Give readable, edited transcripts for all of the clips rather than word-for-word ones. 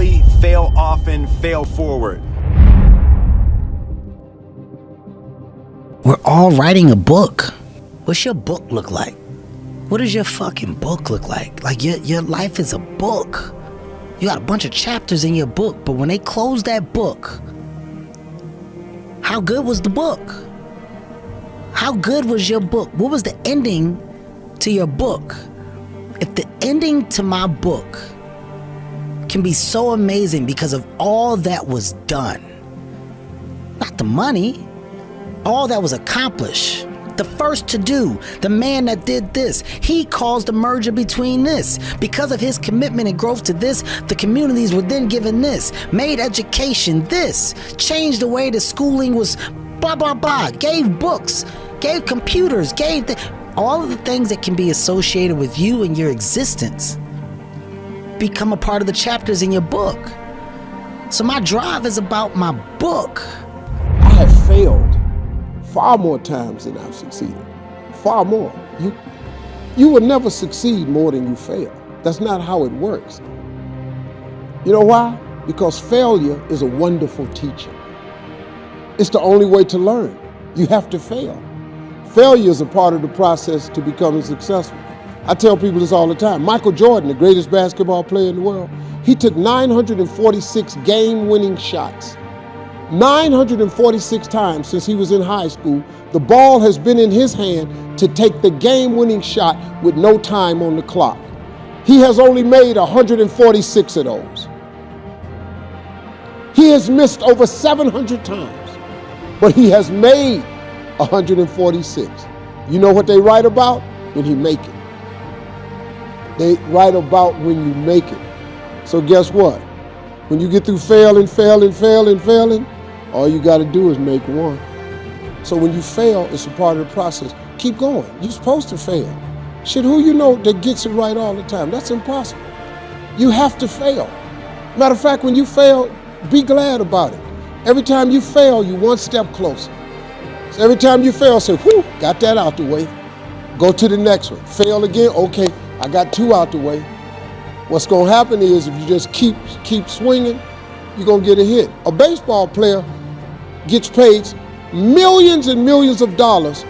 early, fail often, fail forward. We're all writing a book. What's your book look like? What does your fucking book look like? Like your life is a book. You got a bunch of chapters in your book, but when they close that book, how good was the book? How good was your book? What was the ending to your book? If the ending to my book can be so amazing because of all that was done, not the money, all that was accomplished, the first to do, the man that did this, he caused the merger between this. Because of his commitment and growth to this, the communities were then given this, made education this, changed the way the schooling was blah, blah, blah, gave books, gave computers, gave all of the things that can be associated with you and your existence become a part of the chapters in your book. So my drive is about my book. I have failed far more times than I've succeeded. Far more. You will never succeed more than you fail. That's not how it works. You know why? Because failure is a wonderful teacher. It's the only way to learn. You have to fail. Failure is a part of the process to becoming successful. I tell people this all the time. Michael Jordan, the greatest basketball player in the world, he took 946 game-winning shots. 946 times since he was in high school, the ball has been in his hand to take the game-winning shot with no time on the clock. He has only made 146 of those. He has missed over 700 times, but he has made 146. You know what they write about? When he make it. They write about when you make it. So guess what? When you get through failing, all you got to do is make one. So when you fail, it's a part of the process. Keep going. You're supposed to fail. Shit, who you know that gets it right all the time? That's impossible. You have to fail. Matter of fact, when you fail, be glad about it. Every time you fail, you're one step closer. So every time you fail, say, whew, got that out the way. Go to the next one. Fail again, okay, I got two out the way. What's gonna happen is if you just keep swinging, you're gonna get a hit. A baseball player gets paid millions and millions of dollars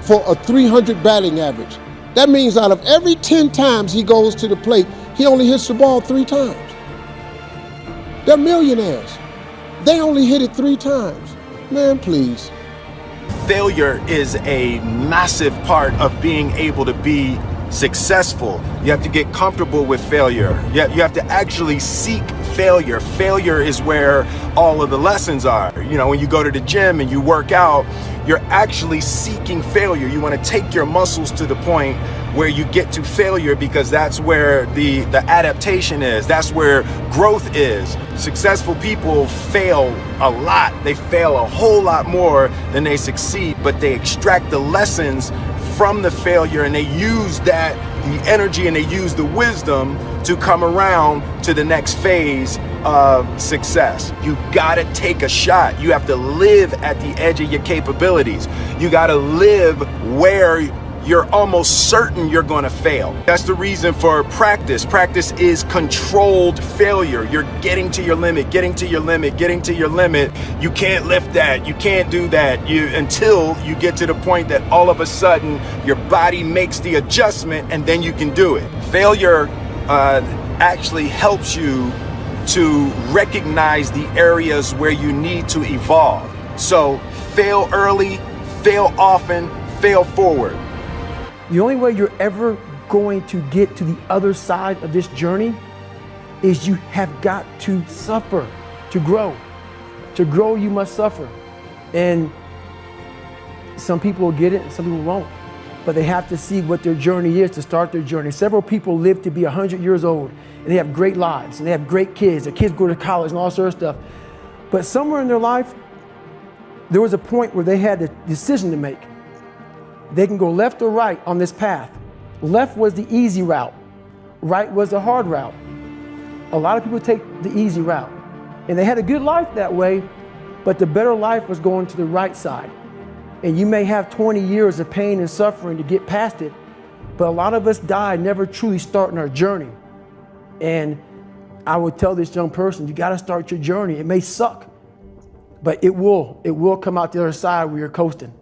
for a 300 batting average. That means out of every 10 times he goes to the plate, he only hits the ball 3 times. They're millionaires. They only hit it 3 times. Man, please. Failure is a massive part of being able to be successful. You have to get comfortable with failure. You have to actually seek failure. Failure is where all of the lessons are. You know, when you go to the gym and you work out, you're actually seeking failure. You want to take your muscles to the point where you get to failure because that's where the adaptation is. That's where growth is. Successful people fail a lot. They fail a whole lot more than they succeed, but they extract the lessons from the failure and they use the energy and they use the wisdom to come around to the next phase of success. You gotta take a shot. You have to live at the edge of your capabilities. You gotta live where you're almost certain you're gonna fail. That's the reason for practice. Practice is controlled failure. You're getting to your limit, getting to your limit, getting to your limit. You can't lift that, you can't do that, until you get to the point that all of a sudden your body makes the adjustment and then you can do it. Failure actually helps you to recognize the areas where you need to evolve. So fail early, fail often, fail forward. The only way you're ever going to get to the other side of this journey is you have got to suffer to grow. To grow, you must suffer. And some people will get it and some people won't. But they have to see what their journey is to start their journey. Several people live to be 100 years old and they have great lives and they have great kids. Their kids go to college and all sorts of stuff. But somewhere in their life, there was a point where they had a decision to make. They can go left or right on this path. Left was the easy route. Right was the hard route. A lot of people take the easy route. And they had a good life that way, but the better life was going to the right side. And you may have 20 years of pain and suffering to get past it, but a lot of us die never truly starting our journey. And I would tell this young person, you got to start your journey. It may suck, but it will come out the other side where you're coasting.